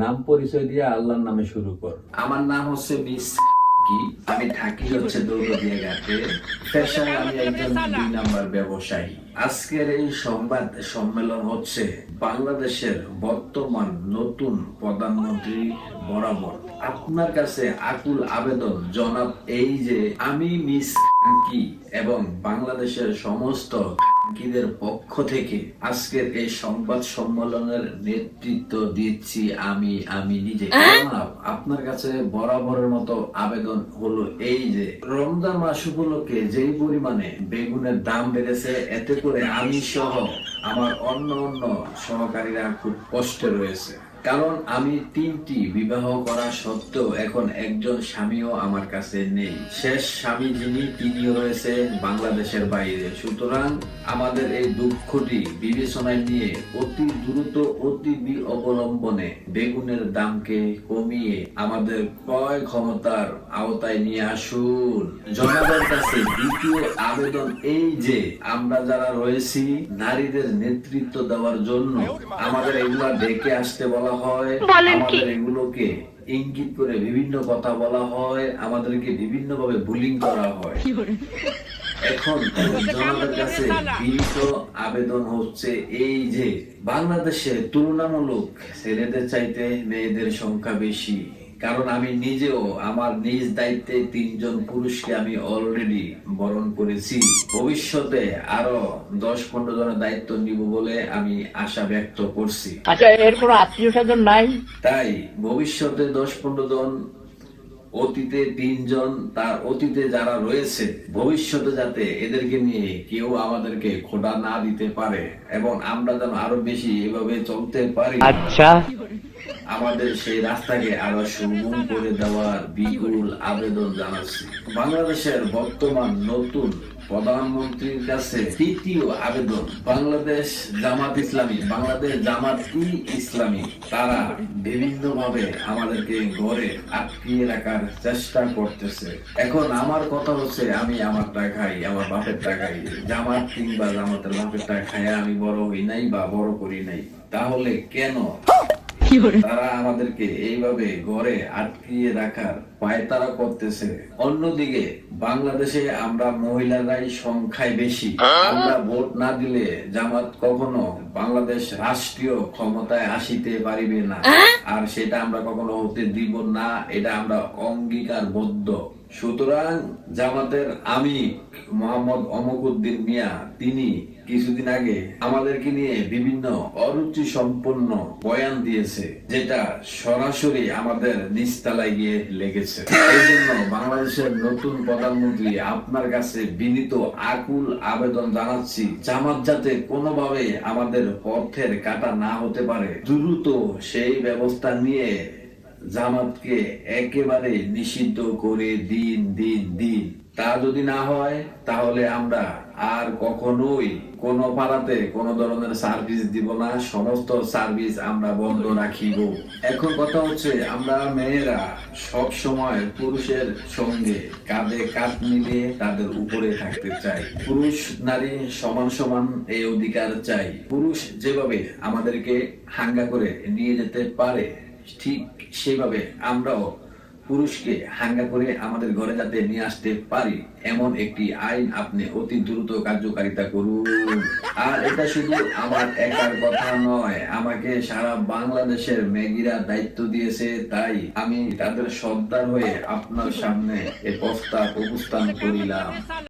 নাম পরিচয় দিয়ে আল্লাহর নামে শুরু কর। আমার নাম হচ্ছে মিস কি, আমি থাকি হচ্ছে দৌলতদিয়া ঘাটে। পেশায় আমি একজন 2 নাম্বার ব্যবসায়ী। আজকের এই সংবাদ সম্মেলন হচ্ছে বাংলাদেশের বর্তমান নতুন প্রধানমন্ত্রী বরাবর আপনার কাছে আকুল আবেদন জনাব, এই যে আমি মিস কি এবং বাংলাদেশের সমস্ত দের পক্ষ থেকে আজকের এই সংবাদ সম্মেলনের নেতৃত্ব দিচ্ছি আমি নিজে। আপনার কাছে বরাবরের মতো আবেদন হলো এই যে রমজান মাস উপলক্ষে যেই পরিমাণে বেগুনের দাম বেড়েছে, এতে করে আমি সহ আমার অন্য সহকারীরা খুব কষ্টে রয়েছে। কারণ আমি 3টি বিবাহ করা সত্ত্বেও এখন একজন স্বামীও আমার কাছে নেই। শেষ স্বামী যিনি, তিনিও রয়েছে বাংলাদেশের বাইরে। সুতরাং আমাদের এই দুঃখটি বিবেচনায় নিয়ে অতি দ্রুত অতি অবলম্বনে বেগুনের দামকে কমিয়ে আমাদের ক্রয় ক্ষমতার আওতায় নিয়ে আসুন। জনগণের কাছে দ্বিতীয় আবেদন এই যে আমরা যারা রয়েছি নারীদের নেতৃত্ব দেওয়ার জন্য আমাদের এগুলা ডেকে আসতে বলা হয়, আমাদের এগুলোকে ইঙ্গিত করে বিভিন্ন কথা বলা হয়, আমাদেরকে বিভিন্ন ভাবে বুলিং করা হয়। এখন জনতার কাছে বিনীত আবেদন হচ্ছে এই যে বাংলাদেশে তুলনামূলক ছেলেদের চাইতে মেয়েদের সংখ্যা বেশি। কারণ আমি নিজেও আমার নিজ দায়িত্বে 3 জন পুরুষকে আমি অলরেডি বরণ করেছি। ভবিষ্যতে আরো 10-15 জনের দায়িত্ব নিব বলে আমি আশা ব্যক্ত করছি। আচ্ছা, এর কোনো আত্মীয় স্বজন নাই? তাই ভবিষ্যতে 10-15 জন, অতীতে 3 জন, তার অতীতে যারা রয়েছে, ভবিষ্যতে যাতে এদেরকে নিয়ে কেউ আমাদেরকে খোঁটা না দিতে পারে এবং আমরা যেন আরো বেশি এভাবে চলতে পারি। আচ্ছা, আমাদের সেই রাস্তাকে আরো সুগম করে দেওয়ার বিপুল আবেদন জানাচ্ছি। বাংলাদেশের বর্তমান নতুন প্রধানমন্ত্রীর কাছে তৃতীয় আবেদন, বাংলাদেশ জামাত-ই-ইসলামী তারা বিভিন্ন ভাবে আমাদেরকে ঘরে আটকিয়ে রাখার চেষ্টা করতেছে। এখন আমার কথা হচ্ছে, আমি আমারটা খাই, আমার বাপের টাকাই। জামাত কিংবা জামাতের বাপের টাকা খাই আমি বড় হই নাই বা বড় করি নাই, তাহলে কেন তারা আমাদেরকে এইভাবে ঘরে আটকিয়ে রাখার পায়তারা করতেছে? অন্যদিকে বাংলাদেশে আমরা মহিলারাই সংখ্যায় বেশি। আমরা ভোট না দিলে জামাত কখনো বাংলাদেশ রাষ্ট্রীয় ক্ষমতায় আসিতে পারিবে না, আর সেটা আমরা কখনো হতে দিব না, এটা আমরা অঙ্গীকারবদ্ধ। সুতরাং জামাতের আমির মোহাম্মদ অমকুদ্দিন মিয়া তিনি কিছুদিন আগে আমাদেরকে নিয়ে বিভিন্ন অরুচি সম্পন্ন বয়ান দিয়েছে, যেটা সরাসরি আমাদের নিচতলায় গিয়ে লেগেছে। এই জন্য বাংলাদেশের নতুন প্রধানমন্ত্রী আপনার কাছে বিনীত আকুল আবেদন জানাচ্ছি, জামাত যাতে কোনোভাবে আমাদের পথের কাঁটা না হতে পারে, দ্রুত সেই ব্যবস্থা নিয়ে জামাতকে একেবারে নিষিদ্ধ করে দিন। তা যদি না হয় তাহলে আমরা আর কখনোই কোন পাড়াতে কোন ধরনের সার্ভিস দিব না, সমস্ত সার্ভিস আমরা বন্ধ রাখিব। এখন কথা হচ্ছে, আমরা মেয়েরা সব সময় পুরুষের সঙ্গে কাঁধে কাঁধ মিলিয়ে তাদের উপরে থাকতে চাই। পুরুষ নারী সমান এই অধিকার চাই। পুরুষ যেভাবে আমাদেরকে হাঙ্গা করে নিয়ে যেতে পারে, ঠিক সেভাবে আমরাও পুরুষকে হাঙ্গা করে আমাদের ঘরে যাতে নিয়ে আসতে পারি, এমন একটি আইন আপনি অতি দ্রুত কার্যকারিতা করুন। আর এটা শুধু আমার একার কথা নয়, আমাকে সারা বাংলাদেশের মেগিরা দায়িত্ব দিয়েছে, তাই আমি তাদের সর্দার হয়ে আপনার সামনে এ প্রস্তাব উপস্থাপন করিলাম।